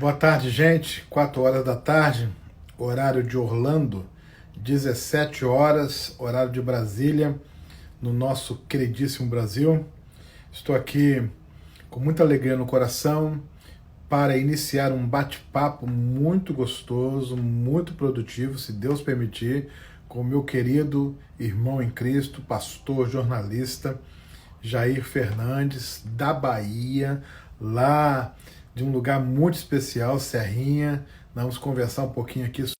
Boa tarde, gente. 4 horas da tarde, horário de Orlando, 17 horas, horário de Brasília, no nosso queridíssimo Brasil. Estou aqui com muita alegria no coração para iniciar um bate-papo muito gostoso, muito produtivo, se Deus permitir, com o meu querido irmão em Cristo, pastor, jornalista, Jair Fernandes, da Bahia, lá de um lugar muito especial, Serrinha. Nós vamos conversar um pouquinho aqui sobre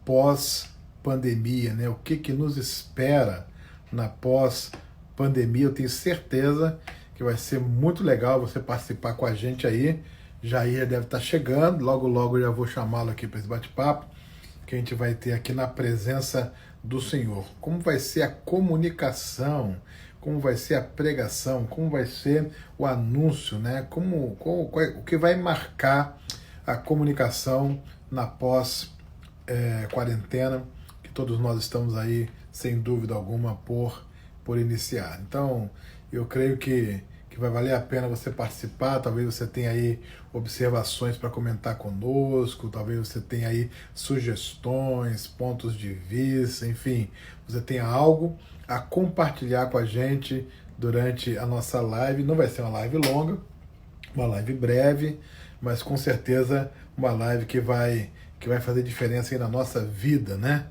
pós-pandemia, né? O que nos espera na pós-pandemia. Eu tenho certeza que vai ser muito legal você participar com a gente aí. Jair deve estar chegando, logo logo eu já vou chamá-lo aqui para esse bate-papo, que a gente vai ter aqui na presença do Senhor. Como vai ser a comunicação, como vai ser a pregação, como vai ser o anúncio, né? O que vai marcar a comunicação na pós-quarentena, que todos nós estamos aí, sem dúvida alguma, por iniciar. Então, eu creio que vai valer a pena você participar. Talvez você tenha aí observações para comentar conosco, talvez você tenha aí sugestões, pontos de vista, enfim, você tenha algo a compartilhar com a gente durante a nossa live. Não vai ser uma live longa, uma live breve, mas com certeza uma live que vai fazer diferença aí na nossa vida, né?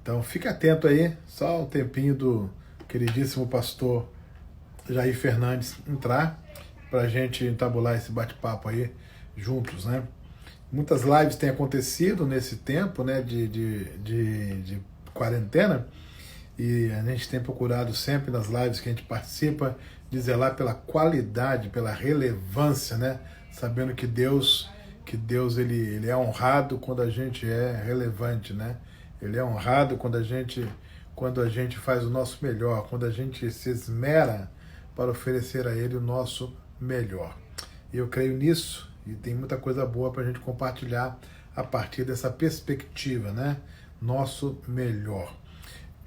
Então fique atento aí, só um tempinho do queridíssimo pastor Jair Fernandes entrar para a gente entabular esse bate-papo aí juntos, né? Muitas lives têm acontecido nesse tempo, né, de quarentena, e a gente tem procurado sempre nas lives que a gente participa de zelar pela qualidade, pela relevância, né? Sabendo que Deus ele é honrado quando a gente é relevante, né? Ele é honrado quando a gente faz o nosso melhor, quando a gente se esmera para oferecer a Ele o nosso melhor. E eu creio nisso, e tem muita coisa boa para a gente compartilhar a partir dessa perspectiva, né? Nosso melhor.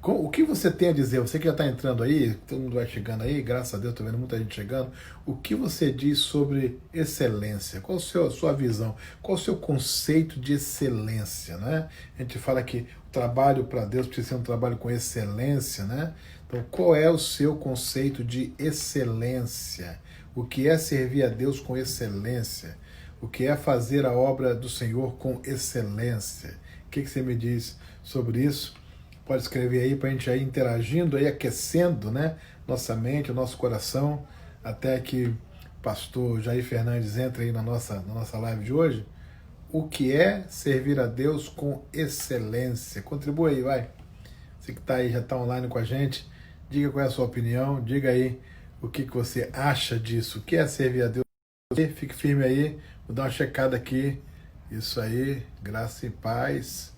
O que você tem a dizer? Você que já está entrando aí, todo mundo vai chegando aí, graças a Deus, estou vendo muita gente chegando. O que você diz sobre excelência? Qual a sua visão? Qual o seu conceito de excelência, né? A gente fala que o trabalho para Deus precisa ser um trabalho com excelência, né? Então, qual é o seu conceito de excelência? O que é servir a Deus com excelência? O que é fazer a obra do Senhor com excelência? O que você me diz sobre isso? Pode escrever aí para a gente ir interagindo, aí aquecendo, né, nossa mente, o nosso coração, até que o pastor Jair Fernandes entre aí na nossa live de hoje. O que é servir a Deus com excelência? Contribua aí, vai. Você que está aí, já está online com a gente, diga qual é a sua opinião, diga aí o que você acha disso. O que é servir a Deus? Fique firme aí, vou dar uma checada aqui. Isso aí, graça e paz.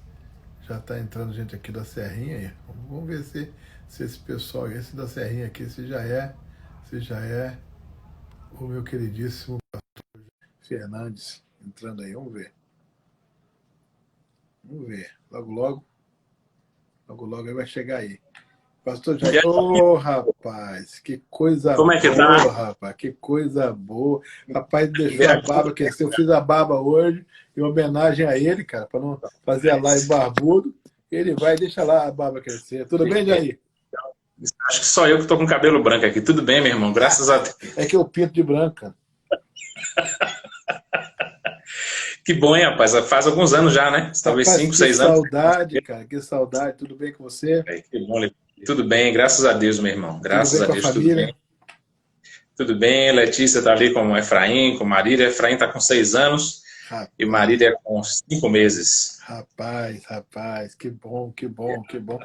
Já está entrando gente aqui da Serrinha aí. Vamos ver se esse pessoal, esse da Serrinha aqui, se já é o meu queridíssimo pastor Fernandes entrando aí. Vamos ver. Logo logo ele vai chegar aí. Pastor Jair, rapaz, que coisa Como é que boa, tá? rapaz, que coisa boa. Rapaz, deixou a barba crescer. Eu fiz a barba hoje, em homenagem a ele, cara, para não fazer a live barbudo. Ele vai e deixa lá a barba crescer. Tudo bem, Jair? Acho que só eu que tô com cabelo branco aqui. Tudo bem, meu irmão? Graças a Deus. É que eu pinto de branca. Que bom, hein, rapaz? Faz alguns anos já, né? Talvez Rapaz, 5, que 6 anos. saudade, cara, que saudade. Tudo bem com você? Que bom. Tudo bem, graças a Deus, meu irmão. Tudo Graças bem a com a Deus, tudo família? bem. Tudo bem, Letícia tá ali com o Efraim, com Marília. Efraim tá com 6 anos Rapaz, e Marília com 5 meses. rapaz, que bom, que bom, que bom.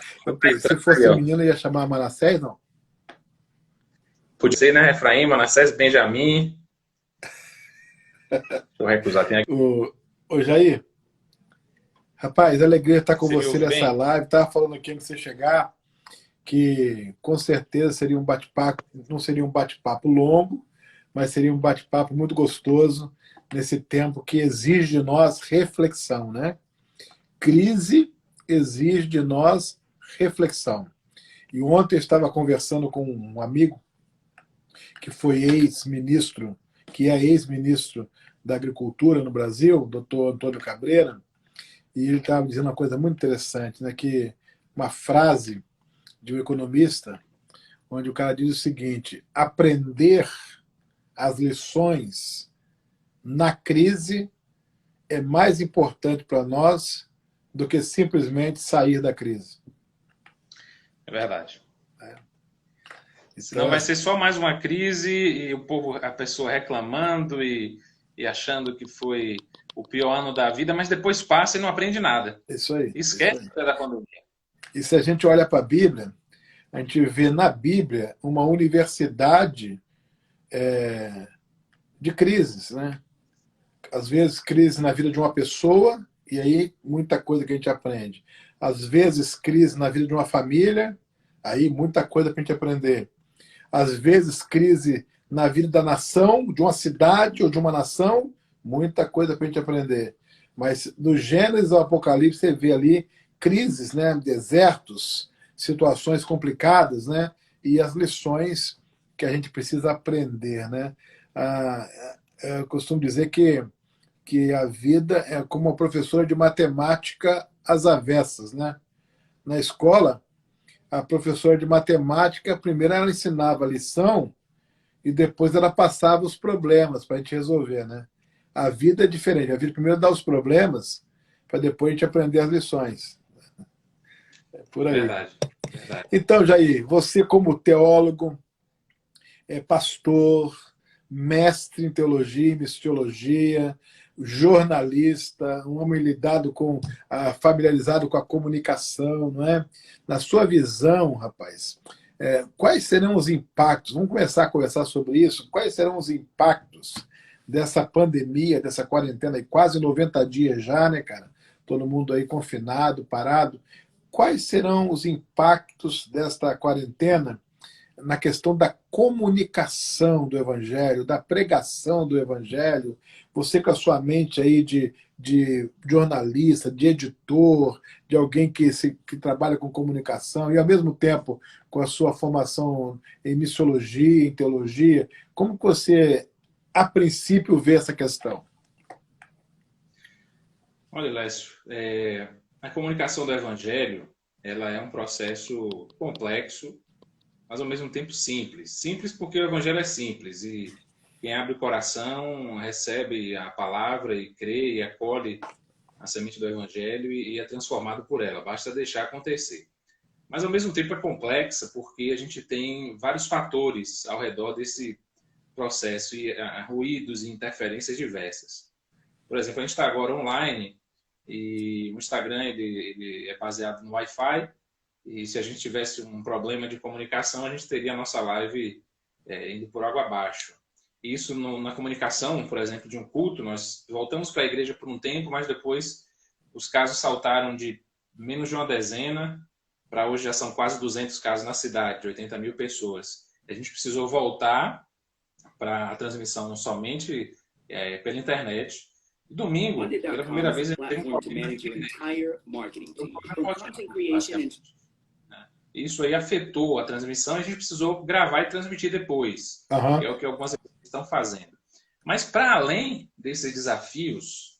Se Aí, fosse ó. menino, eu ia chamar Manassés, não? Podia ser, né? Efraim, Manassés, Benjamim. Deixa eu recusar. Tem aqui. Ô Jair, rapaz, alegria estar com Você me você ouve nessa bem? live. Estava falando aqui antes de você chegar que com certeza seria um bate-papo, não seria um bate-papo longo, mas seria um bate-papo muito gostoso nesse tempo que exige de nós reflexão, né? Crise exige de nós reflexão. E ontem eu estava conversando com um amigo que foi ex-ministro, que é ex-ministro da Agricultura no Brasil, doutor Antônio Cabreira, e ele estava dizendo uma coisa muito interessante, né, que uma frase de um economista, onde o cara diz o seguinte: aprender as lições na crise é mais importante para nós do que simplesmente sair da crise. É verdade. Então, Senão vai ser só mais uma crise e o povo, a pessoa reclamando e achando que foi o pior ano da vida, mas depois passa e não aprende nada. isso aí. Esquece da pandemia. E se a gente olha para a Bíblia, a gente vê na Bíblia uma universidade de crises, né? Às vezes crise na vida de uma pessoa, e aí muita coisa que a gente aprende. Às vezes crise na vida de uma família, aí muita coisa para a gente aprender. Às vezes crise na vida da nação, de uma cidade ou de uma nação, muita coisa para a gente aprender. Mas do Gênesis ao Apocalipse você vê ali crises, né? Desertos, situações complicadas, né? E as lições que a gente precisa aprender, né? Eu costumo dizer que a vida é como uma professora de matemática às avessas, né? Na escola, a professora de matemática, primeiro ela ensinava a lição e depois ela passava os problemas para a gente resolver, né? A vida é diferente. A vida primeiro dá os problemas para depois a gente aprender as lições. É por aí. Verdade. Então, Jair, você como teólogo, pastor, mestre em teologia e mistiologia, jornalista, um homem familiarizado com a comunicação, não é? Na sua visão, rapaz, quais serão os impactos? Vamos começar a conversar sobre isso. Quais serão os impactos dessa pandemia, dessa quarentena, e quase 90 dias já, né, cara? Todo mundo aí confinado, parado. Quais serão os impactos desta quarentena na questão da comunicação do Evangelho, da pregação do Evangelho? Você com a sua mente aí de jornalista, de editor, de alguém que trabalha com comunicação e, ao mesmo tempo, com a sua formação em missiologia, em teologia, como que você, a princípio, vê essa questão? Olha, Lécio, a comunicação do Evangelho, ela é um processo complexo, mas ao mesmo tempo simples. Simples porque o Evangelho é simples e quem abre o coração recebe a palavra e crê e acolhe a semente do Evangelho e é transformado por ela. Basta deixar acontecer. Mas ao mesmo tempo é complexa porque a gente tem vários fatores ao redor desse processo e ruídos e interferências diversas. Por exemplo, a gente está agora online e o Instagram ele é baseado no Wi-Fi. E se a gente tivesse um problema de comunicação, a gente teria a nossa live indo por água abaixo. Isso na comunicação, por exemplo, de um culto, nós voltamos para a igreja por um tempo, mas depois os casos saltaram de menos de uma dezena para hoje já são quase 200 casos na cidade, de 80 mil pessoas. A gente precisou voltar para a transmissão somente pela internet. E domingo, pela primeira vez, a gente teve um problema de internet. Isso aí afetou a transmissão e a gente precisou gravar e transmitir depois, que é o que algumas empresas estão fazendo. Mas, para além desses desafios,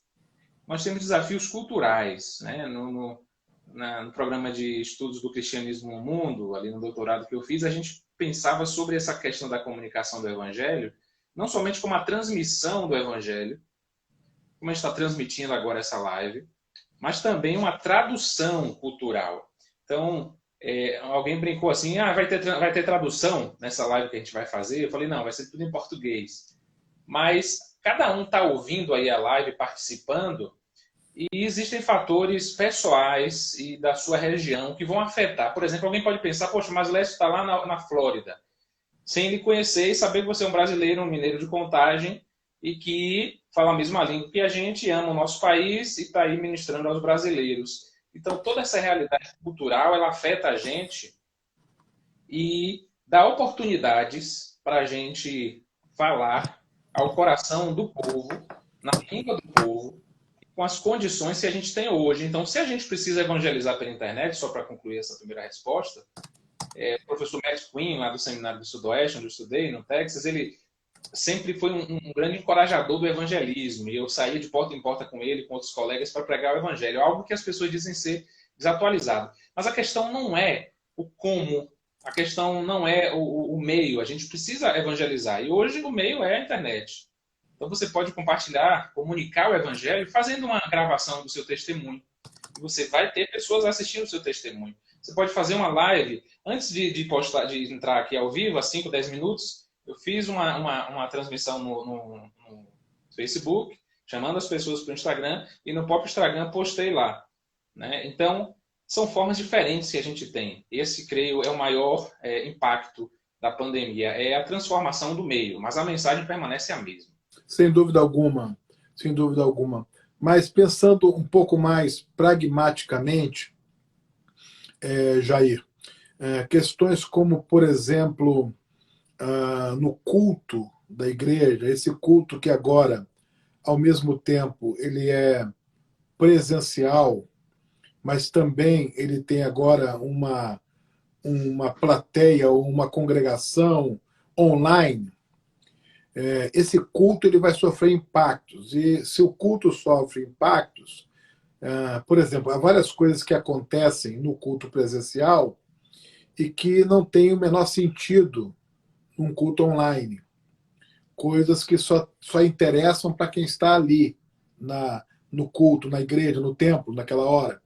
nós temos desafios culturais. Né? No programa de estudos do cristianismo no mundo, ali no doutorado que eu fiz, a gente pensava sobre essa questão da comunicação do Evangelho, não somente como a transmissão do Evangelho, como a gente está transmitindo agora essa live, mas também uma tradução cultural. Então, alguém brincou assim, vai ter tradução nessa live que a gente vai fazer? Eu falei, não, vai ser tudo em português. Mas cada um está ouvindo aí a live, participando, e existem fatores pessoais e da sua região que vão afetar. Por exemplo, alguém pode pensar, poxa, mas Lécio está lá na Flórida, sem lhe conhecer e saber que você é um brasileiro, um mineiro de Contagem, e que fala a mesma língua que a gente, ama o nosso país e está aí ministrando aos brasileiros. Então, toda essa realidade cultural, ela afeta a gente e dá oportunidades para a gente falar ao coração do povo, na língua do povo, com as condições que a gente tem hoje. Então, se a gente precisa evangelizar pela internet, só para concluir essa primeira resposta, o professor Matt Quinn, lá do Seminário do Sudoeste, onde eu estudei, no Texas, ele sempre foi um grande encorajador do evangelismo, e eu saía de porta em porta com ele, com outros colegas, para pregar o evangelho, algo que as pessoas dizem ser desatualizado. Mas a questão não é o como, a questão não é o meio, a gente precisa evangelizar, e hoje o meio é a internet. Então você pode compartilhar, comunicar o evangelho fazendo uma gravação do seu testemunho. E você vai ter pessoas assistindo o seu testemunho. Você pode fazer uma live, antes de postar, de entrar aqui ao vivo, a 5, 10 minutos, eu fiz uma transmissão no Facebook, chamando as pessoas para o Instagram, e no próprio Instagram postei lá. Né? Então, são formas diferentes que a gente tem. Esse, creio, é o maior impacto da pandemia, é a transformação do meio, mas a mensagem permanece a mesma. Sem dúvida alguma, sem dúvida alguma. Mas pensando um pouco mais pragmaticamente, Jair, questões como, por exemplo, no culto da igreja, esse culto que agora, ao mesmo tempo, ele é presencial, mas também ele tem agora uma plateia ou uma congregação online. Esse culto ele vai sofrer impactos. E se o culto sofre impactos, por exemplo, há várias coisas que acontecem no culto presencial e que não tem o menor sentido num culto online. Coisas que só interessam para quem está ali no culto, na igreja, no templo, naquela hora.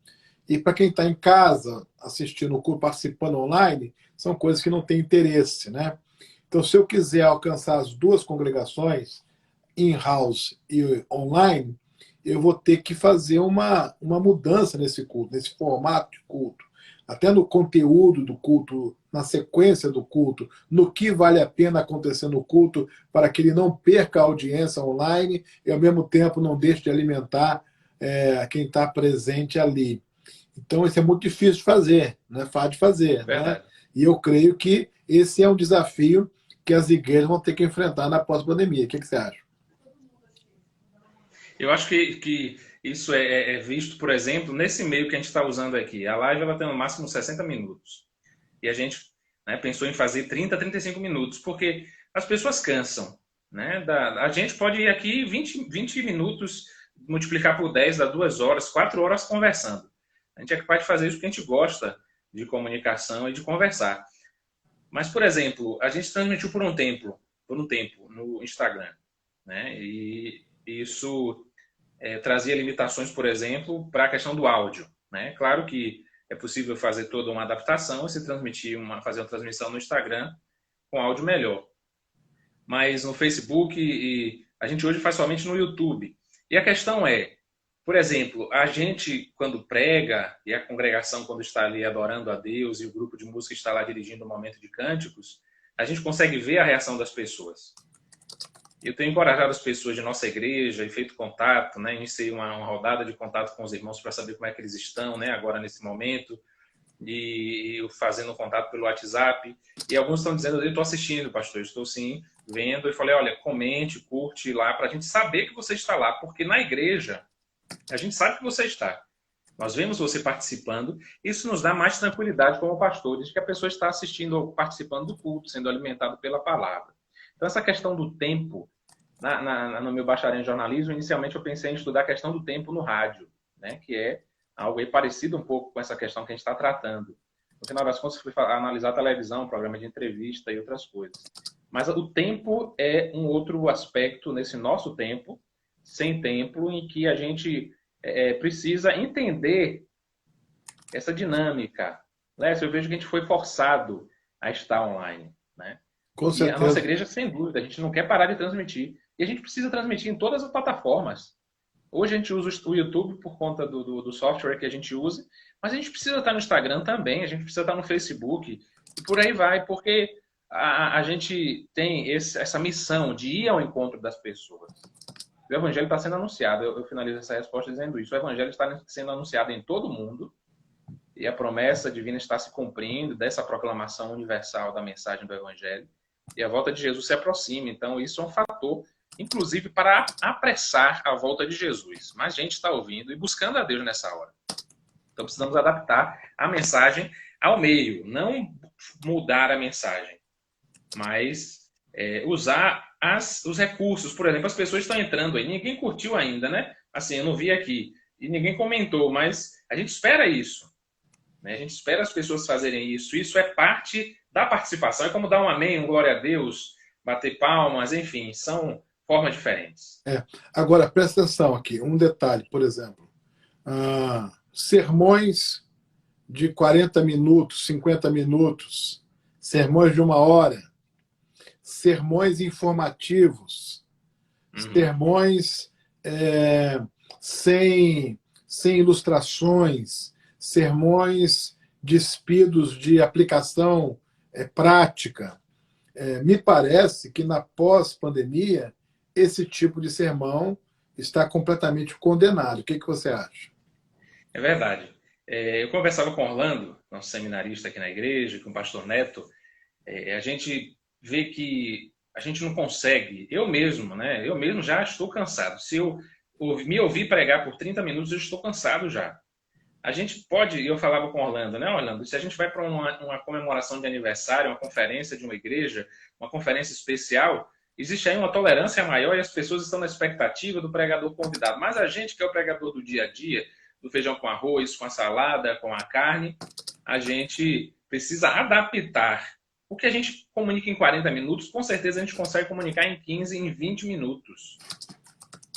E para quem está em casa assistindo o culto, participando online, são coisas que não têm interesse, né? Então, se eu quiser alcançar as duas congregações, in-house e online, eu vou ter que fazer uma mudança nesse culto, nesse formato de culto. Até no conteúdo do culto, na sequência do culto, no que vale a pena acontecer no culto, para que ele não perca a audiência online e, ao mesmo tempo, não deixe de alimentar quem está presente ali. Então, isso é muito difícil de fazer, não é fácil de fazer. Né? E eu creio que esse é um desafio que as igrejas vão ter que enfrentar na pós-pandemia. O que você acha? Eu acho que isso é visto, por exemplo, nesse meio que a gente está usando aqui. A live ela tem no máximo 60 minutos. E a gente pensou em fazer 30, 35 minutos, porque as pessoas cansam. Né? A gente pode ir aqui 20 minutos, multiplicar por 10, dá 2 horas, 4 horas conversando. A gente é capaz de fazer isso porque a gente gosta de comunicação e de conversar. Mas, por exemplo, a gente transmitiu por um tempo no Instagram. Né? E isso trazia limitações, por exemplo, para a questão do áudio. Né? Claro que é possível fazer toda uma adaptação e se fazer uma transmissão no Instagram com áudio melhor. Mas no Facebook, a gente hoje faz somente no YouTube. E a questão é, por exemplo, a gente quando prega, e a congregação quando está ali adorando a Deus, e o grupo de música está lá dirigindo um momento de cânticos, a gente consegue ver a reação das pessoas. Eu tenho encorajado as pessoas de nossa igreja e feito contato, né? Iniciei uma rodada de contato com os irmãos para saber como é que eles estão, né? Agora nesse momento, e fazendo contato pelo WhatsApp. E alguns estão dizendo, eu estou assistindo, pastor, eu estou sim vendo. E falei, olha, comente, curte lá, para a gente saber que você está lá, porque na igreja a gente sabe que você está. Nós vemos você participando, isso nos dá mais tranquilidade como pastores, de que a pessoa está assistindo ou participando do culto, sendo alimentado pela palavra. Então, essa questão do tempo, no meu bacharel em jornalismo, inicialmente eu pensei em estudar a questão do tempo no rádio, né? Que é algo aí parecido um pouco com essa questão que a gente está tratando. No final das contas, eu fui analisar a televisão, programa de entrevista e outras coisas. Mas o tempo é um outro aspecto nesse nosso tempo, sem tempo, em que a gente precisa entender essa dinâmica. Lécio, eu vejo que a gente foi forçado a estar online, né? Com certeza. E a nossa igreja, sem dúvida, a gente não quer parar de transmitir. E a gente precisa transmitir em todas as plataformas. Hoje a gente usa o YouTube por conta do software que a gente usa, mas a gente precisa estar no Instagram também, a gente precisa estar no Facebook, e por aí vai, porque a gente tem essa missão de ir ao encontro das pessoas. O Evangelho está sendo anunciado, eu finalizo essa resposta dizendo isso, o Evangelho está sendo anunciado em todo mundo, e a promessa divina está se cumprindo dessa proclamação universal da mensagem do Evangelho, e a volta de Jesus se aproxima. Então, isso é um fator, inclusive, para apressar a volta de Jesus. Mas a gente está ouvindo e buscando a Deus nessa hora. Então, precisamos adaptar a mensagem ao meio, não mudar a mensagem, mas usar os recursos. Por exemplo, as pessoas estão entrando aí, ninguém curtiu ainda, né? Assim, eu não vi aqui, e ninguém comentou, mas a gente espera isso. Né? A gente espera as pessoas fazerem isso. Isso é parte da participação. É como dar um amém, um glória a Deus, bater palmas, enfim, são formas diferentes. Agora, presta atenção aqui, um detalhe, por exemplo. Sermões de 40 minutos, 50 minutos, sermões de 1 hora, sermões informativos, sermões sem ilustrações, sermões despidos de aplicação prática. Me parece que na pós-pandemia esse tipo de sermão está completamente condenado. O que você acha? É verdade. Eu conversava com Orlando, nosso seminarista aqui na igreja, com o pastor Neto. A gente vê que a gente não consegue. Eu mesmo já estou cansado. Se eu me ouvir pregar por 30 minutos, eu estou cansado já. A gente pode, eu falava com Orlando, né, Orlando? Se a gente vai para uma comemoração de aniversário, uma conferência de uma igreja, uma conferência especial, existe aí uma tolerância maior e as pessoas estão na expectativa do pregador convidado. Mas a gente, que é o pregador do dia a dia, do feijão com arroz, com a salada, com a carne, a gente precisa adaptar. O que a gente comunica em 40 minutos, com certeza a gente consegue comunicar em 15, em 20 minutos.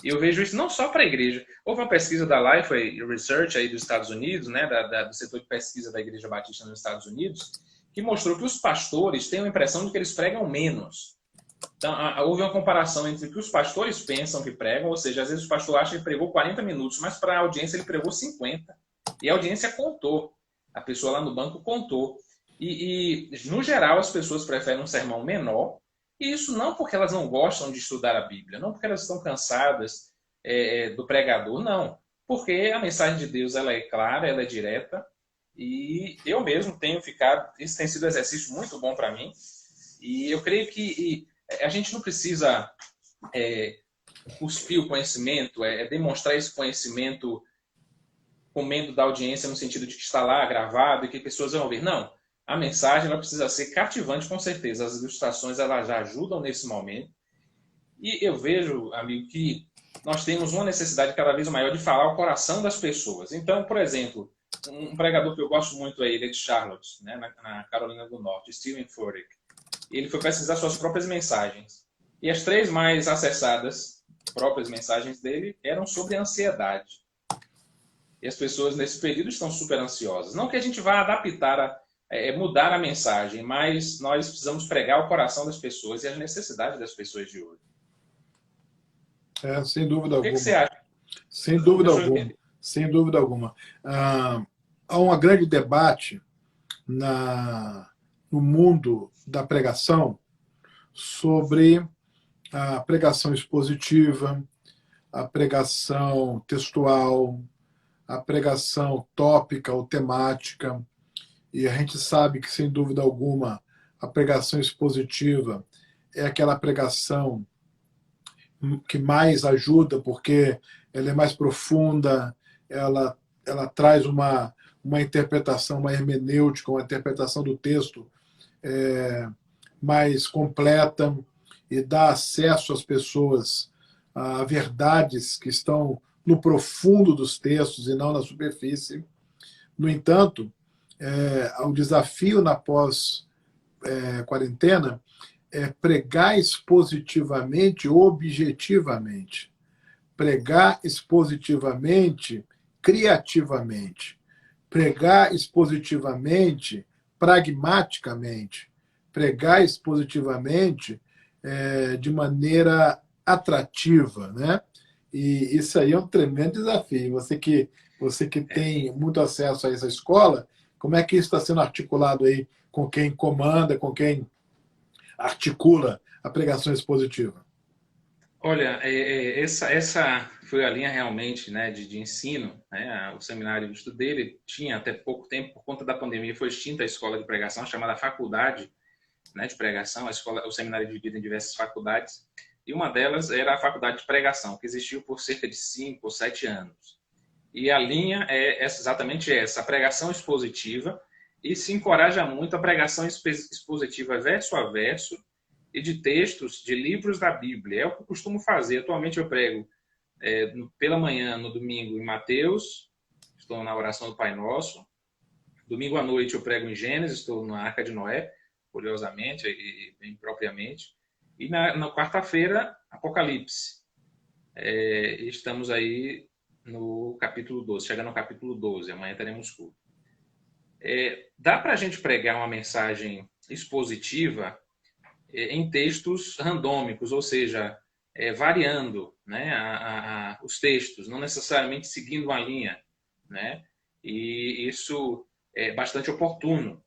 E eu vejo isso não só para a igreja. Houve uma pesquisa da Lifeway Research aí dos Estados Unidos, né, do setor de pesquisa da Igreja Batista nos Estados Unidos, que mostrou que os pastores têm a impressão de que eles pregam menos. Então, houve uma comparação entre o que os pastores pensam que pregam, ou seja, às vezes o pastor acha que ele pregou 40 minutos, mas para a audiência ele pregou 50. E a audiência contou. A pessoa lá no banco contou. E no geral, as pessoas preferem um sermão menor, e isso não porque elas não gostam de estudar a Bíblia, não porque elas estão cansadas do pregador, não. Porque a mensagem de Deus ela é clara, ela é direta, e eu mesmo tenho ficado... Isso tem sido um exercício muito bom para mim, e eu creio que a gente não precisa cuspir o conhecimento, demonstrar esse conhecimento com medo da audiência, no sentido de que está lá gravado e que pessoas vão ouvir. Não. A mensagem ela precisa ser cativante, com certeza. As ilustrações elas já ajudam nesse momento. E eu vejo, amigo, que nós temos uma necessidade cada vez maior de falar o coração das pessoas. Então, por exemplo, um pregador que eu gosto muito ele é de Charlotte, né, na Carolina do Norte, Steven Furtick. Ele foi pesquisar suas próprias mensagens. E as 3 mais acessadas, próprias mensagens dele, eram sobre ansiedade. E as pessoas nesse período estão super ansiosas. Não que a gente vá adaptar, mudar a mensagem, mas nós precisamos pregar o coração das pessoas e as necessidades das pessoas de hoje. Sem dúvida alguma. O que você acha? Sem dúvida alguma. Sem dúvida alguma. Há um grande debate no mundo da pregação sobre a pregação expositiva, a pregação textual, a pregação tópica ou temática. E a gente sabe que, sem dúvida alguma, a pregação expositiva é aquela pregação que mais ajuda, porque ela é mais profunda, ela traz uma interpretação, uma hermenêutica, uma interpretação do texto mais completa e dá acesso às pessoas a verdades que estão no profundo dos textos e não na superfície. No entanto, o desafio na pós-quarentena é pregar expositivamente, objetivamente. Pregar expositivamente, criativamente. Pregar expositivamente, pragmaticamente. Pregar expositivamente de maneira atrativa, né? E isso aí é um tremendo desafio. Você que tem muito acesso a essa escola, como é que isso está sendo articulado aí com quem comanda, com quem articula a pregação expositiva? Olha, essa foi a linha realmente, né, de ensino. Né? O seminário que eu estudei, ele tinha até pouco tempo, por conta da pandemia, foi extinta a escola de pregação, chamada faculdade, né, de pregação. O seminário é dividido em diversas faculdades. E uma delas era a faculdade de pregação, que existiu por cerca de 5 ou 7 anos. E a linha é exatamente essa, a pregação expositiva, e se encoraja muito a pregação expositiva verso a verso, e de textos de livros da Bíblia. É o que eu costumo fazer. Atualmente eu prego pela manhã, no domingo, em Mateus, estou na oração do Pai Nosso. Domingo à noite eu prego em Gênesis, estou na Arca de Noé, curiosamente e bem propriamente. E na quarta-feira, Apocalipse. Estamos aí no capítulo 12, chegando ao capítulo 12, amanhã teremos culto. Dá para a gente pregar uma mensagem expositiva em textos randômicos, ou seja, variando, né, os textos, não necessariamente seguindo uma linha, né? E isso é bastante oportuno.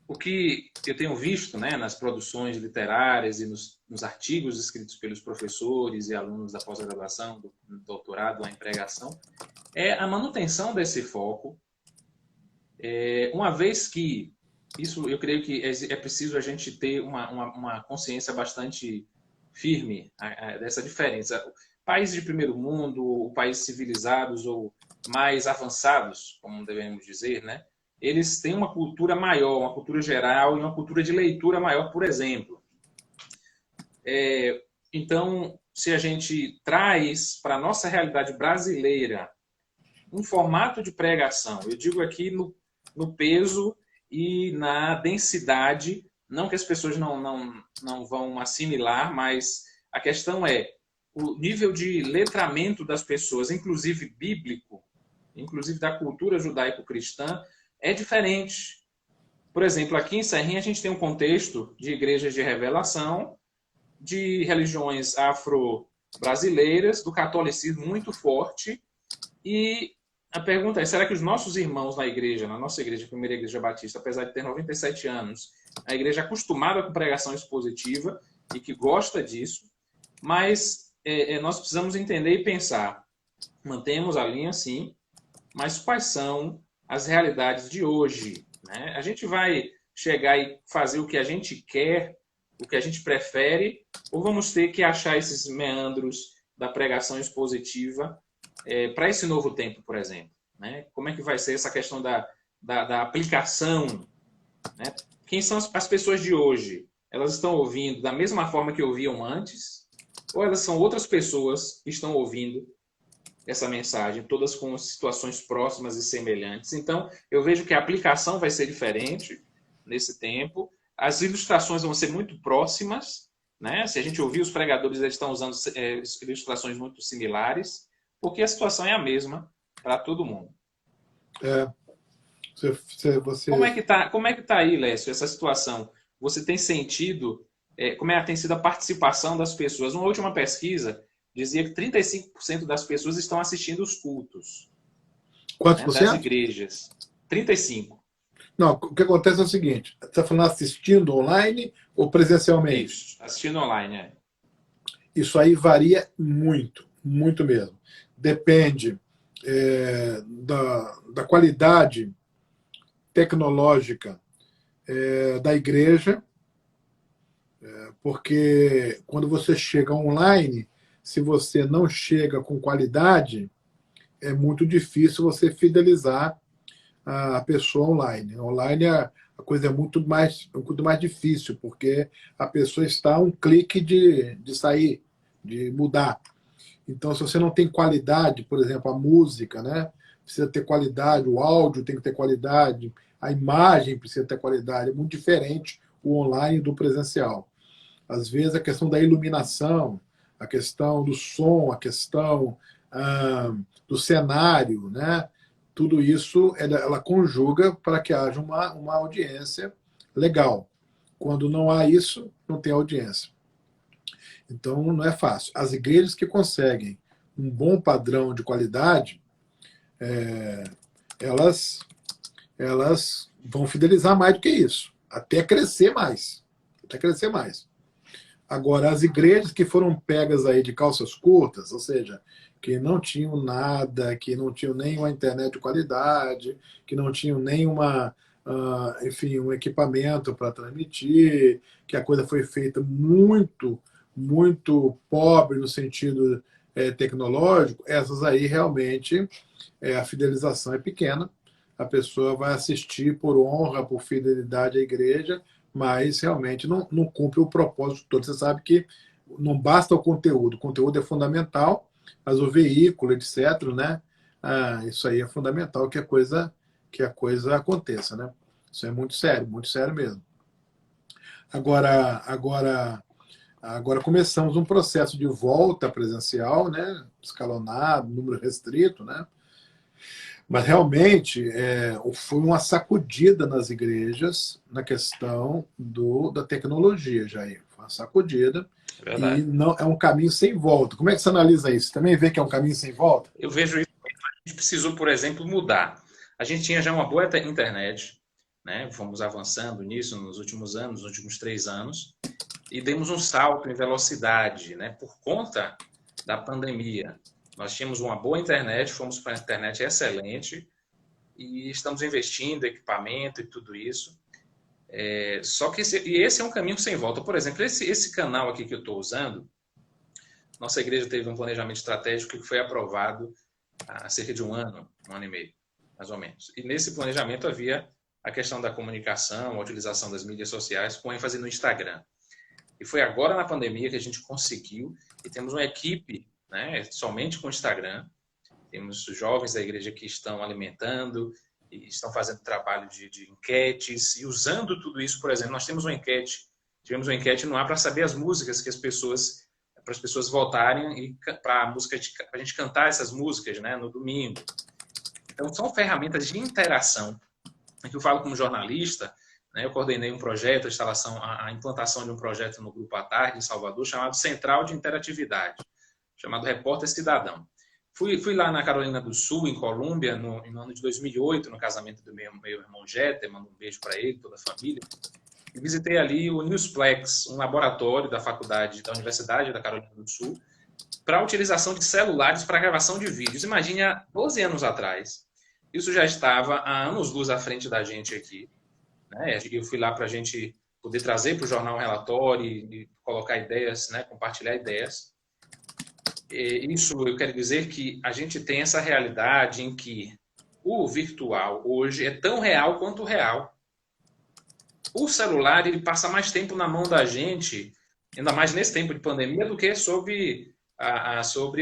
O que eu tenho visto, né, nas produções literárias e nos artigos escritos pelos professores e alunos da pós-graduação, do doutorado, da pregação, é a manutenção desse foco, uma vez que isso, eu creio que é preciso a gente ter uma consciência bastante firme dessa diferença. Países de primeiro mundo, países civilizados ou mais avançados, como devemos dizer, né? Eles têm uma cultura maior, uma cultura geral e uma cultura de leitura maior, por exemplo. Então, se a gente traz para a nossa realidade brasileira um formato de pregação, eu digo aqui no peso e na densidade, não que as pessoas não vão assimilar, mas a questão é o nível de letramento das pessoas, inclusive bíblico, inclusive da cultura judaico-cristã, é diferente. Por exemplo, aqui em Serrinha a gente tem um contexto de igrejas de revelação, de religiões afro-brasileiras, do catolicismo muito forte, e a pergunta é, será que os nossos irmãos na igreja, na nossa igreja, a primeira igreja batista, apesar de ter 97 anos, a igreja acostumada com pregação expositiva e que gosta disso, mas nós precisamos entender e pensar, mantemos a linha sim, mas quais são as realidades de hoje, né? A gente vai chegar e fazer o que a gente quer, o que a gente prefere, ou vamos ter que achar esses meandros da pregação expositiva para esse novo tempo, por exemplo, né? Como é que vai ser essa questão da aplicação, né? Quem são as pessoas de hoje? Elas estão ouvindo da mesma forma que ouviam antes? Ou elas são outras pessoas que estão ouvindo essa mensagem, todas com situações próximas e semelhantes? Então, eu vejo que a aplicação vai ser diferente nesse tempo. As ilustrações vão ser muito próximas, né? Se a gente ouvir os pregadores, eles estão usando ilustrações muito similares, porque a situação é a mesma para todo mundo. Você... Como é que tá aí, Lécio, essa situação? Você tem sentido como tem sido a participação das pessoas? Uma última pesquisa dizia que 35% das pessoas estão assistindo os cultos. Quantos por cento? Das igrejas. 35%. Não, o que acontece é o seguinte, você está falando assistindo online ou presencialmente? Isso, assistindo online, Isso aí varia muito, muito mesmo. Depende da qualidade tecnológica da igreja, porque quando você chega online, se você não chega com qualidade, é muito difícil você fidelizar a pessoa online. Online a coisa é muito mais difícil, porque a pessoa está a um clique de sair, de mudar. Então, se você não tem qualidade, por exemplo, a música, né, precisa ter qualidade, o áudio tem que ter qualidade, a imagem precisa ter qualidade, é muito diferente o online do presencial. Às vezes a questão da iluminação, a questão do som, a questão do cenário, né? Tudo isso ela conjuga para que haja uma audiência legal. Quando não há isso, não tem audiência. Então não é fácil. As igrejas que conseguem um bom padrão de qualidade, elas vão fidelizar mais do que isso, até crescer mais. Agora, as igrejas que foram pegas aí de calças curtas, ou seja, que não tinham nada, que não tinham nenhuma internet de qualidade, que não tinham nenhuma, enfim, um equipamento para transmitir, que a coisa foi feita muito, muito pobre no sentido tecnológico, essas aí realmente a fidelização é pequena. A pessoa vai assistir por honra, por fidelidade à igreja, mas realmente não cumpre o propósito todo. Você sabe que não basta o conteúdo é fundamental, mas o veículo, etc., né? Isso aí é fundamental que a coisa aconteça, né? Isso é muito sério mesmo. Agora começamos um processo de volta presencial, né? Escalonado, número restrito, né? Mas realmente foi uma sacudida nas igrejas na questão da tecnologia, Jair. Foi uma sacudida. Verdade. E não, é um caminho sem volta. Como é que você analisa isso? Você também vê que é um caminho sem volta? Eu vejo isso. A gente precisou, por exemplo, mudar. A gente tinha já uma boa internet, né? Fomos avançando nisso nos últimos anos, nos últimos 3 anos, e demos um salto em velocidade, né? Por conta da pandemia. Nós tínhamos uma boa internet, fomos para a internet excelente e estamos investindo em equipamento e tudo isso. Só que esse é um caminho sem volta. Por exemplo, esse canal aqui que eu estou usando, nossa igreja teve um planejamento estratégico que foi aprovado há cerca de um ano e meio, mais ou menos. E nesse planejamento havia a questão da comunicação, a utilização das mídias sociais, com ênfase no Instagram. E foi agora na pandemia que a gente conseguiu, e temos uma equipe, né, somente com o Instagram. Temos jovens da igreja que estão alimentando e estão fazendo trabalho de enquetes, e usando tudo isso, por exemplo, nós tivemos uma enquete no ar para saber as músicas que para as pessoas votarem e para a gente cantar essas músicas, né, no domingo. Então, são ferramentas de interação. Aqui eu falo como jornalista, né, eu coordenei um projeto, a implantação de um projeto no Grupo à Tarde, em Salvador, chamado Central de Interatividade, chamado Repórter Cidadão. Fui lá na Carolina do Sul, em Colômbia, no ano de 2008, no casamento do meu irmão Jeter, mando um beijo para ele, toda a família. E visitei ali o Newsplex, um laboratório da Universidade da Carolina do Sul, para a utilização de celulares para gravação de vídeos. Imagine, há 12 anos atrás, isso já estava há anos-luz à frente da gente aqui, né? Eu fui lá para a gente poder trazer para o jornal um relatório e colocar ideias, né? Compartilhar ideias. Isso eu quero dizer que a gente tem essa realidade em que o virtual hoje é tão real quanto o real. O celular, ele passa mais tempo na mão da gente, ainda mais nesse tempo de pandemia, do que sobre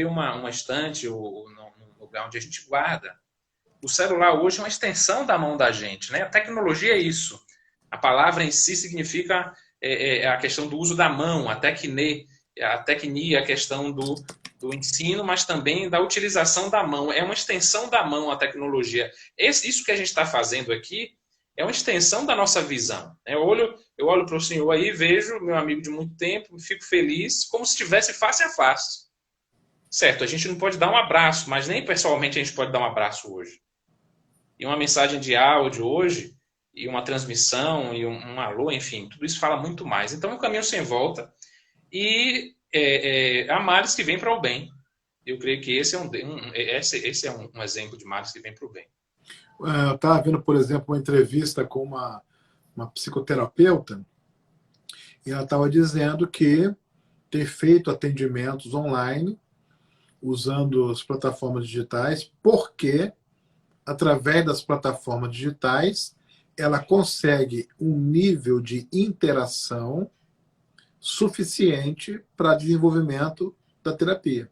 uma estante ou num lugar onde a gente guarda. O celular hoje é uma extensão da mão da gente, né? A tecnologia é isso. A palavra em si significa a questão do uso da mão, a tecnia, a questão do ensino, mas também da utilização da mão. É uma extensão da mão a tecnologia. Isso que a gente está fazendo aqui é uma extensão da nossa visão. Eu olho para o senhor aí, vejo meu amigo de muito tempo, fico feliz, como se estivesse face a face. Certo, a gente não pode dar um abraço, mas nem pessoalmente a gente pode dar um abraço hoje. E uma mensagem de áudio hoje, e uma transmissão, e um alô, enfim, tudo isso fala muito mais. Então é um caminho sem volta. E há males que vêm para o bem. Eu creio que esse é um exemplo de males que vêm para o bem. Eu estava vendo, por exemplo, uma entrevista com uma psicoterapeuta, e ela estava dizendo que tem feito atendimentos online usando as plataformas digitais, porque através das plataformas digitais ela consegue um nível de interação suficiente para desenvolvimento da terapia.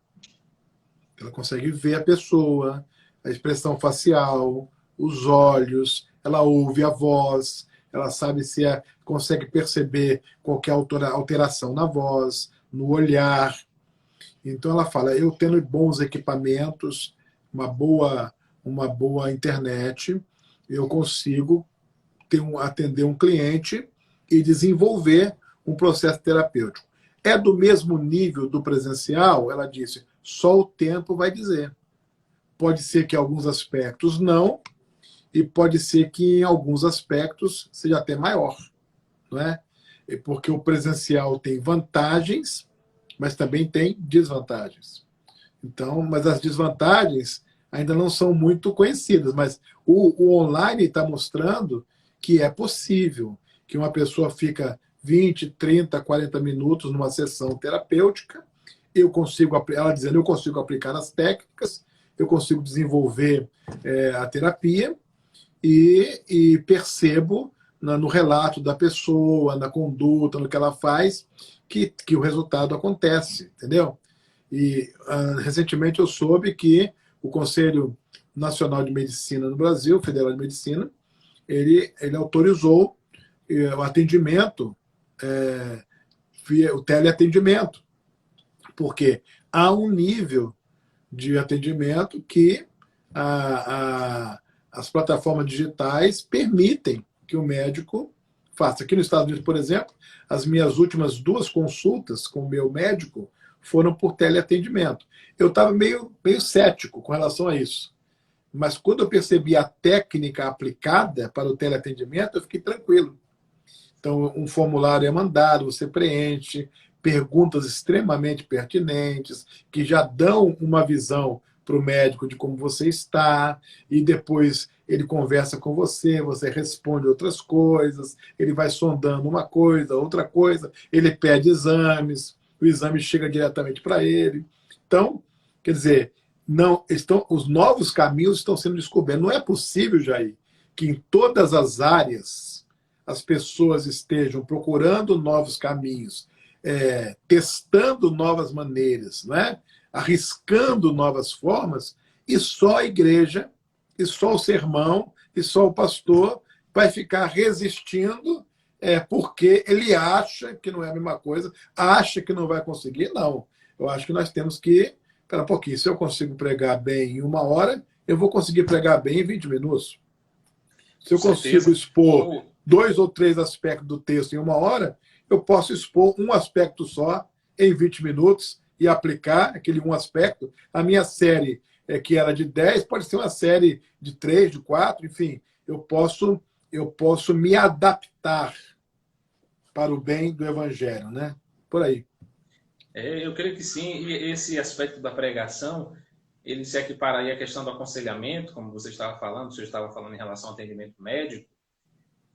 Ela consegue ver a pessoa, a expressão facial, os olhos, ela ouve a voz, ela sabe se consegue perceber qualquer alteração na voz, no olhar. Então ela fala, eu tendo bons equipamentos, uma boa internet, eu consigo atender um cliente e desenvolver um processo terapêutico. É do mesmo nível do presencial? Ela disse, só o tempo vai dizer. Pode ser que em alguns aspectos não, e pode ser que em alguns aspectos seja até maior, não é? Porque o presencial tem vantagens, mas também tem desvantagens. Então, mas as desvantagens ainda não são muito conhecidas, mas o online está mostrando que é possível, que uma pessoa fica 20, 30, 40 minutos numa sessão terapêutica, ela dizendo, eu consigo aplicar as técnicas, eu consigo desenvolver a terapia e percebo no relato da pessoa, na conduta, no que ela faz, que o resultado acontece, entendeu? E recentemente eu soube que o Conselho Nacional de Medicina no Brasil, Federal de Medicina, ele autorizou o atendimento, o teleatendimento, porque há um nível de atendimento que as plataformas digitais permitem que o médico faça. Aqui nos Estados Unidos, por exemplo, as minhas últimas 2 consultas com o meu médico foram por teleatendimento. Eu estava meio cético com relação a isso. Mas quando eu percebi a técnica aplicada para o teleatendimento, eu fiquei tranquilo. Então, um formulário é mandado, você preenche, perguntas extremamente pertinentes, que já dão uma visão para o médico de como você está, e depois ele conversa com você, você responde outras coisas, ele vai sondando uma coisa, outra coisa, ele pede exames, o exame chega diretamente para ele. Então, quer dizer, os novos caminhos estão sendo descobertos. Não é possível, Jair, que em todas as áreas as pessoas estejam procurando novos caminhos, testando novas maneiras, né? Arriscando novas formas, e só a igreja, e só o sermão, e só o pastor vai ficar resistindo porque ele acha que não é a mesma coisa, acha que não vai conseguir. Não. Eu acho que nós temos que... Espera um pouquinho, se eu consigo pregar bem em 1 hora, eu vou conseguir pregar bem em 20 minutos. Se eu consigo expor 2 ou 3 aspectos do texto em 1 hora, eu posso expor um aspecto só em 20 minutos e aplicar aquele um aspecto. A minha série, que era de 10, pode ser uma série de 3, de 4, enfim. Eu posso me adaptar para o bem do evangelho, né? Por aí. Eu creio que sim, e esse aspecto da pregação, ele se equipararia à questão do aconselhamento, como você estava falando, o senhor estava falando em relação ao atendimento médico,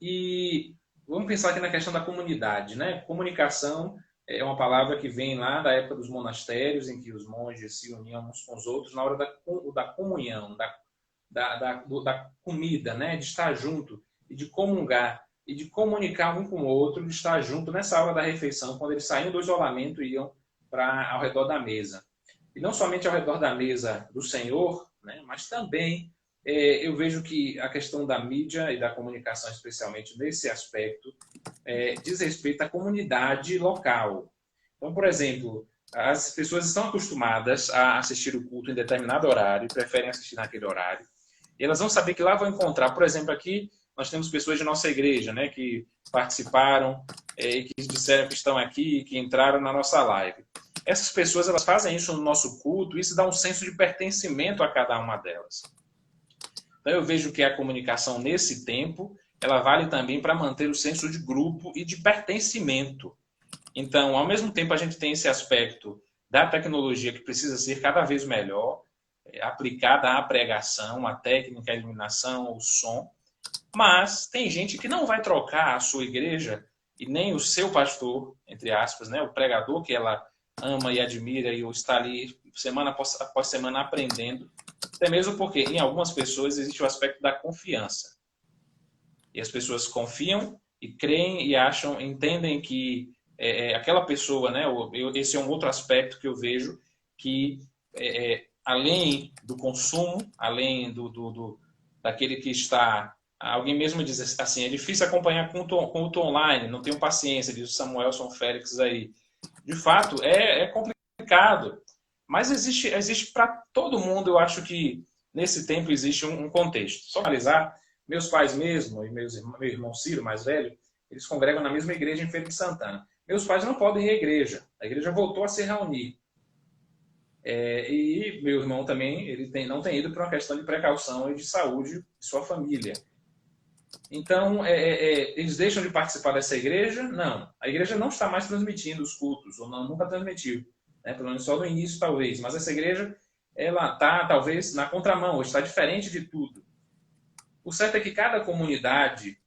e vamos pensar aqui na questão da comunidade, né? Comunicação é uma palavra que vem lá da época dos monastérios, em que os monges se uniam uns com os outros na hora da comunhão, da comida, né? De estar junto, e de comungar, e de comunicar um com o outro, de estar junto nessa hora da refeição, quando eles saíam do isolamento e iam ao redor da mesa. E não somente ao redor da mesa do Senhor, né, mas também eu vejo que a questão da mídia e da comunicação, especialmente nesse aspecto, diz respeito à comunidade local. Então, por exemplo, as pessoas estão acostumadas a assistir o culto em determinado horário, preferem assistir naquele horário, e elas vão saber que lá vão encontrar, por exemplo, aqui nós temos pessoas de nossa igreja, né, que participaram e que disseram que estão aqui, que entraram na nossa live. Essas pessoas, elas fazem isso no nosso culto, e isso dá um senso de pertencimento a cada uma delas. Então eu vejo que a comunicação nesse tempo, ela vale também para manter o senso de grupo e de pertencimento. Então, ao mesmo tempo, a gente tem esse aspecto da tecnologia que precisa ser cada vez melhor, aplicada à pregação, à técnica, à iluminação, ao som, mas tem gente que não vai trocar a sua igreja e nem o seu pastor, entre aspas, né, o pregador que ela ama e admira e está ali semana após semana aprendendo, até mesmo porque em algumas pessoas existe o aspecto da confiança. E as pessoas confiam e creem e acham, entendem que aquela pessoa, né, esse é um outro aspecto que eu vejo que além do consumo, além daquele que está... Alguém mesmo diz assim, é difícil acompanhar com o online, não tenho paciência, diz o Samuelson Félix aí. De fato, é complicado, mas existe para todo mundo. Eu acho que nesse tempo existe um contexto. Só analisar, meus pais mesmo, e meu irmão Ciro, mais velho, eles congregam na mesma igreja em Feira de Santana. Meus pais não podem ir à igreja, a igreja voltou a se reunir. E meu irmão também, ele não tem ido por uma questão de precaução e de saúde de sua família. Então, eles deixam de participar dessa igreja? Não. A igreja não está mais transmitindo os cultos, ou nunca transmitiu. Né? Pelo menos só no início, talvez. Mas essa igreja, ela está, talvez, na contramão, ou está diferente de tudo. O certo é que cada comunidade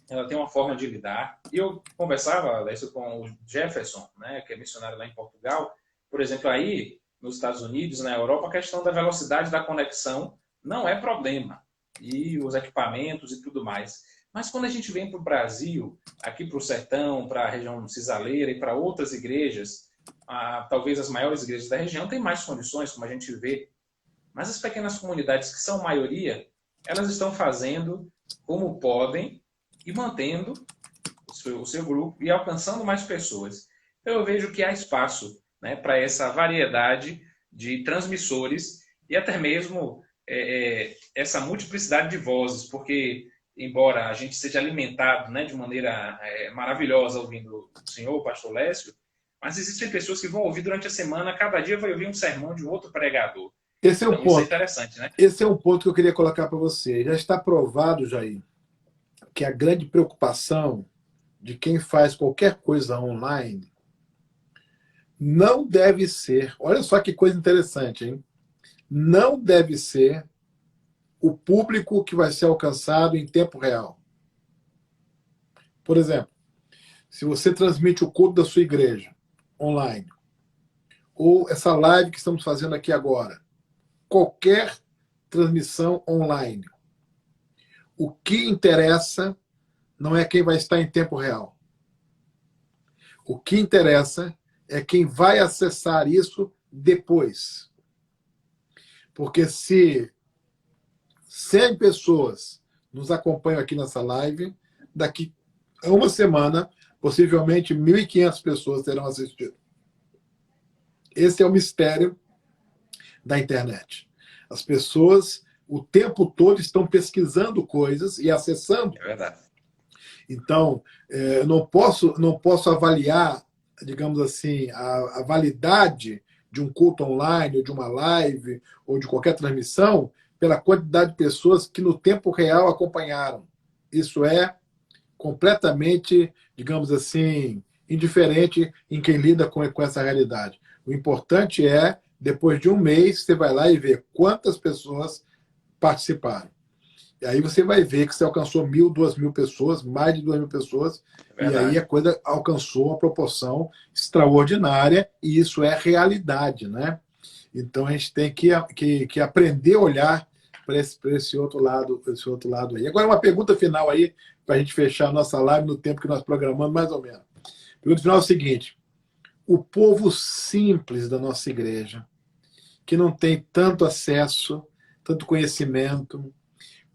ela tem uma forma de lidar. E eu conversava isso com o Jefferson, né, que é missionário lá em Portugal. Por exemplo, aí, nos Estados Unidos, na Europa, a questão da velocidade da conexão não é problema. E os equipamentos e tudo mais. Mas quando a gente vem para o Brasil, aqui para o sertão, para a região cisaleira e para outras igrejas, talvez as maiores igrejas da região têm mais condições, como a gente vê. Mas as pequenas comunidades, que são maioria, elas estão fazendo como podem e mantendo o seu grupo e alcançando mais pessoas. Então eu vejo que há espaço, né, para essa variedade de transmissores e até mesmo essa multiplicidade de vozes, porque embora a gente seja alimentado, né, de maneira maravilhosa ouvindo o senhor, o pastor Lécio, mas existem pessoas que vão ouvir durante a semana, cada dia vai ouvir um sermão de um outro pregador. Esse é o ponto. Isso é interessante, né? Esse é um ponto que eu queria colocar para você. Já está provado, Jair, que a grande preocupação de quem faz qualquer coisa online não deve ser, olha só que coisa interessante, hein? Não deve ser o público que vai ser alcançado em tempo real. Por exemplo, se você transmite o culto da sua igreja online, ou essa live que estamos fazendo aqui agora, qualquer transmissão online, o que interessa não é quem vai estar em tempo real. O que interessa é quem vai acessar isso depois. Porque se 100 pessoas nos acompanham aqui nessa live, daqui a uma semana, possivelmente 1.500 pessoas terão assistido. Esse é o mistério da internet. As pessoas, o tempo todo, estão pesquisando coisas e acessando. É verdade. Então, eu não posso avaliar, digamos assim, a validade de um culto online, ou de uma live, ou de qualquer transmissão, pela quantidade de pessoas que no tempo real acompanharam. Isso é completamente, digamos assim, indiferente em quem lida com essa realidade. O importante é, depois de um mês, você vai lá e vê quantas pessoas participaram. E aí você vai ver que você alcançou 1.000, 2.000 pessoas, mais de 2.000 pessoas, e aí a coisa alcançou uma proporção extraordinária, e isso é realidade, né? Então a gente tem que aprender a olhar para esse outro lado aí. Agora uma pergunta final aí, para a gente fechar a nossa live no tempo que nós programamos, mais ou menos. A pergunta final é o seguinte: o povo simples da nossa igreja, que não tem tanto acesso, tanto conhecimento,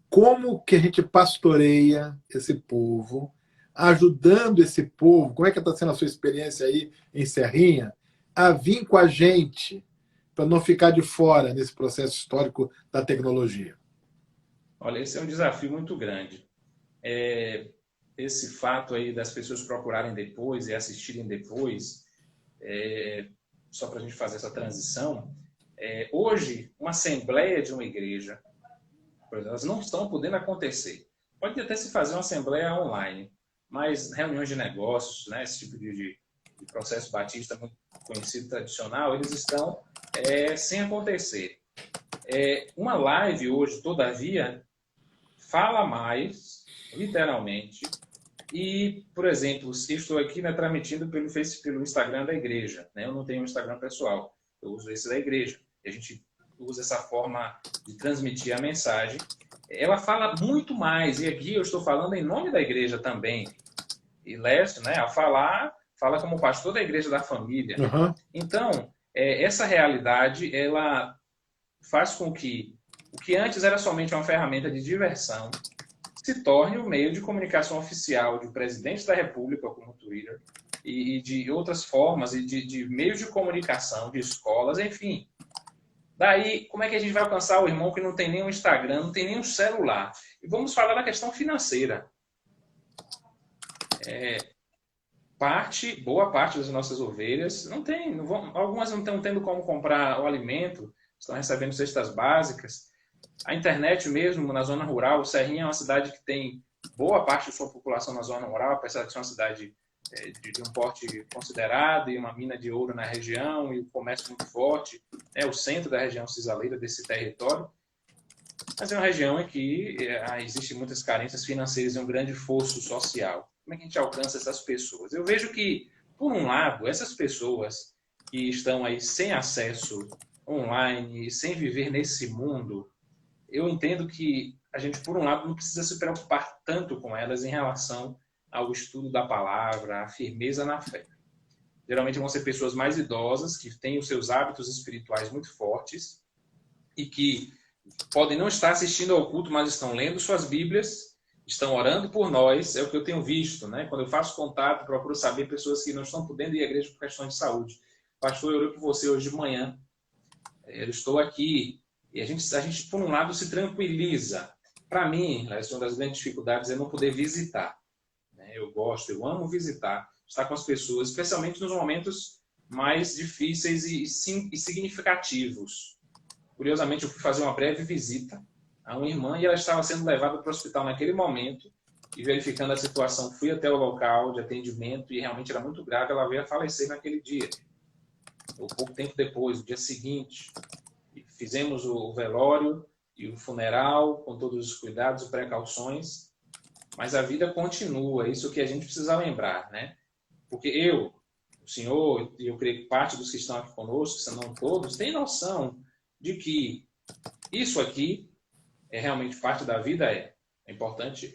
como que a gente pastoreia esse povo, ajudando esse povo, como é que está sendo a sua experiência aí em Serrinha, a vir com a gente, para não ficar de fora nesse processo histórico da tecnologia? Olha, esse é um desafio muito grande. Esse fato aí das pessoas procurarem depois e assistirem depois, só para a gente fazer essa transição, hoje, uma assembleia de uma igreja, por exemplo, elas não estão podendo acontecer. Pode até se fazer uma assembleia online, mas reuniões de negócios, né, esse tipo de processo batista muito conhecido, tradicional, eles estão sem acontecer. Uma live hoje, todavia, fala mais, literalmente, e, por exemplo, eu estou aqui, né, transmitindo pelo Instagram da igreja, né? Eu não tenho um Instagram pessoal, eu uso esse da igreja. A gente usa essa forma de transmitir a mensagem. Ela fala muito mais, e aqui eu estou falando em nome da igreja também. E Lécio, né, ao falar, fala como pastor da igreja da família. Uhum. Então, essa realidade, ela faz com que o que antes era somente uma ferramenta de diversão se torne o meio de comunicação oficial de presidente da República, como o Twitter, e de outras formas, e de meios de comunicação, de escolas, enfim. Daí, como é que a gente vai alcançar o irmão que não tem nem um Instagram, não tem nem um celular? E vamos falar da questão financeira. Boa parte das nossas ovelhas algumas não estão tendo como comprar o alimento, estão recebendo cestas básicas. A internet mesmo, na zona rural, o Serrinha é uma cidade que tem boa parte de sua população na zona rural, apesar de ser uma cidade de um porte considerado e uma mina de ouro na região e o comércio muito forte, é o centro da região cisaleira desse território, mas é uma região em que existem muitas carências financeiras e um grande fosso social. Como é que a gente alcança essas pessoas? Eu vejo que, por um lado, essas pessoas que estão aí sem acesso online, sem viver nesse mundo, eu entendo que a gente, por um lado, não precisa se preocupar tanto com elas em relação ao estudo da palavra, à firmeza na fé. Geralmente vão ser pessoas mais idosas, que têm os seus hábitos espirituais muito fortes e que podem não estar assistindo ao culto, mas estão lendo suas Bíblias, estão orando por nós, é o que eu tenho visto, né? Quando eu faço contato, procuro saber pessoas que não estão podendo ir à igreja por questões de saúde. Pastor, eu orei por você hoje de manhã, eu estou aqui. E a gente, por um lado, se tranquiliza. Para mim, uma das grandes dificuldades é não poder visitar. Eu amo visitar, estar com as pessoas, especialmente nos momentos mais difíceis e significativos. Curiosamente, eu fui fazer uma breve visita a uma irmã e ela estava sendo levada para o hospital naquele momento e, verificando a situação, fui até o local de atendimento e realmente era muito grave, ela veio a falecer naquele dia. Ou pouco tempo depois, no dia seguinte, fizemos o velório e o funeral com todos os cuidados e precauções, mas a vida continua, isso que a gente precisa lembrar, né? Porque o senhor, e eu creio que parte dos que estão aqui conosco, se não todos, tem noção de que isso aqui é realmente parte da vida, é importante,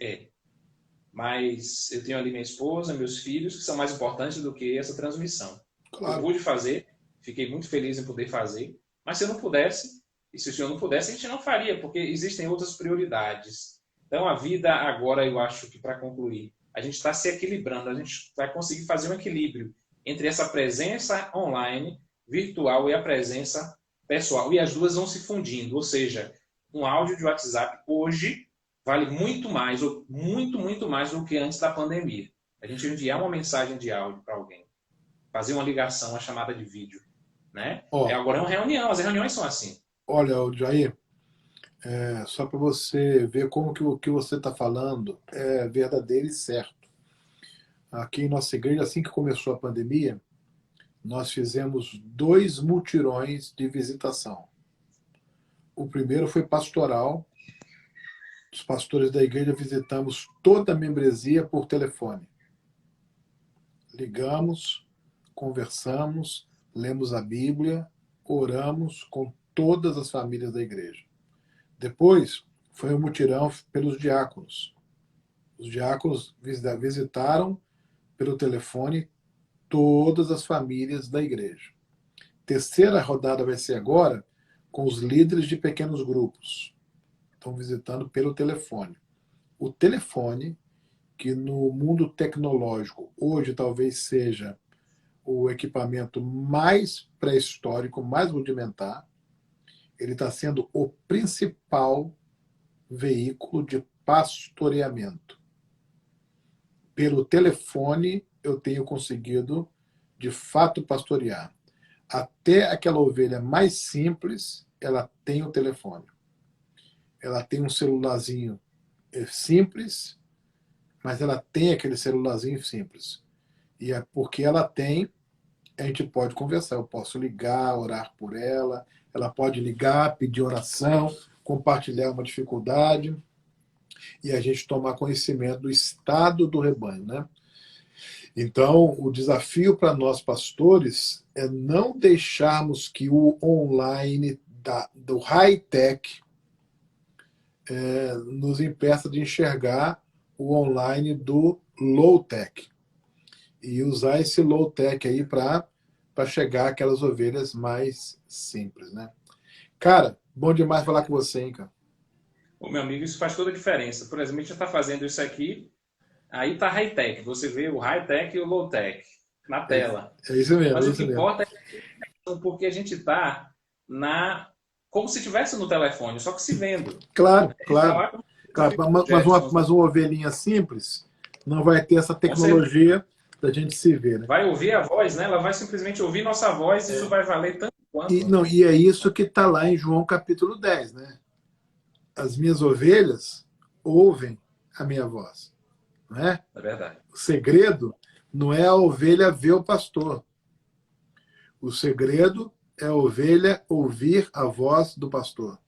mas eu tenho ali minha esposa, meus filhos, que são mais importantes do que essa transmissão. Claro. Eu pude fazer, fiquei muito feliz em poder fazer, mas se eu não pudesse, e se o senhor não pudesse, a gente não faria, porque existem outras prioridades. Então, a vida agora, eu acho que, para concluir, a gente está se equilibrando, a gente vai conseguir fazer um equilíbrio entre essa presença online, virtual, e a presença pessoal. E as duas vão se fundindo, ou seja, um áudio de WhatsApp hoje vale muito mais, ou muito mais do que antes da pandemia. A gente enviar uma mensagem de áudio para alguém, fazer uma ligação, uma chamada de vídeo, né? Agora é uma reunião, as reuniões são assim. Olha, Jair, só para você ver como que o que você está falando é verdadeiro e certo. Aqui em nossa igreja, assim que começou a pandemia, nós fizemos 2 mutirões de visitação. O primeiro foi pastoral. Os pastores da igreja visitamos toda a membresia por telefone. Ligamos, conversamos, lemos a Bíblia, oramos com todas as famílias da igreja. Depois foi um mutirão pelos diáconos. Os diáconos visitaram pelo telefone todas as famílias da igreja. Terceira rodada vai ser agora com os líderes de pequenos grupos. Estão visitando pelo telefone. O telefone, que no mundo tecnológico hoje talvez seja o equipamento mais pré-histórico, mais rudimentar, ele está sendo o principal veículo de pastoreamento. Pelo telefone, eu tenho conseguido, de fato, pastorear. Até aquela ovelha mais simples, ela tem o telefone. Ela tem um celularzinho simples, mas ela tem aquele celularzinho simples. E é porque ela tem, a gente pode conversar. Eu posso ligar, orar por ela, ela pode ligar, pedir oração, compartilhar uma dificuldade e a gente tomar conhecimento do estado do rebanho, né? Então, o desafio para nós pastores é não deixarmos que o online do high-tech nos impeça de enxergar o online do low-tech e usar esse low-tech aí para chegar aquelas ovelhas mais simples, né? Cara, bom demais falar com você, hein, cara? Ô, meu amigo, isso faz toda a diferença. Por exemplo, a gente está fazendo isso aqui, aí está high-tech. Você vê o high-tech e o low-tech na tela. É isso mesmo. Mas é o que importa é porque a gente está como se estivesse no telefone, só que se vendo. Claro. Mas uma ovelhinha simples não vai ter essa tecnologia da gente se ver, né? Vai ouvir a voz, né? Ela vai simplesmente ouvir nossa voz e isso vai valer tanto quanto. E é isso que está lá em João capítulo 10, né? As minhas ovelhas ouvem a minha voz. Não é? É verdade. O segredo não é a ovelha ver o pastor. O segredo é a ovelha ouvir a voz do pastor.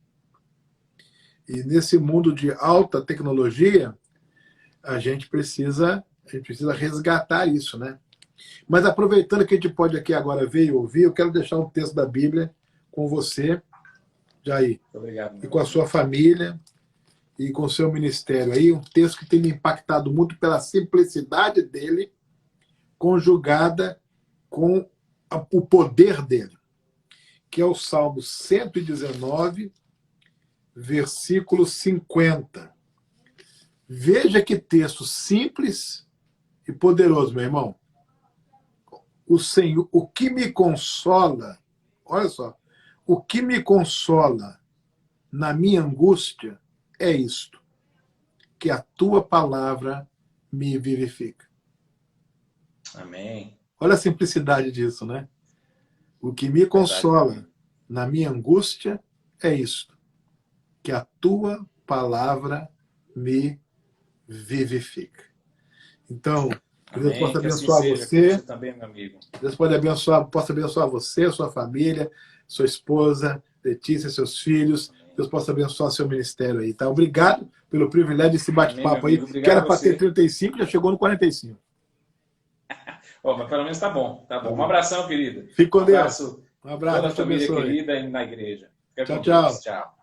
E nesse mundo de alta tecnologia, a gente precisa resgatar isso, né? Mas aproveitando que a gente pode aqui agora ver e ouvir, eu quero deixar um texto da Bíblia com você, Jair. Obrigado. E com a sua família. e com o seu ministério aí, um texto que tem me impactado muito pela simplicidade dele, conjugada com o poder dele, que é o Salmo 119, versículo 50. Veja que texto simples e poderoso, meu irmão. O Senhor, o que me consola, olha só, o que me consola na minha angústia é isto, que a tua palavra me vivifica. Amém. Olha a simplicidade disso, né? O que me consola na minha angústia é isto, que a tua palavra me vivifica. Então, que Deus possa abençoar você. Também, meu amigo. Deus possa abençoar você, sua família, sua esposa, Letícia, seus filhos. Deus possa abençoar seu ministério aí, tá? Obrigado pelo privilégio desse bate-papo aí, que era para ter 35, já chegou no 45. Mas pelo menos tá bom, tá bom. Um abração, querida. Fique com Deus. Um abraço. Toda a família querida e na igreja. Tchau, tchau. Tchau.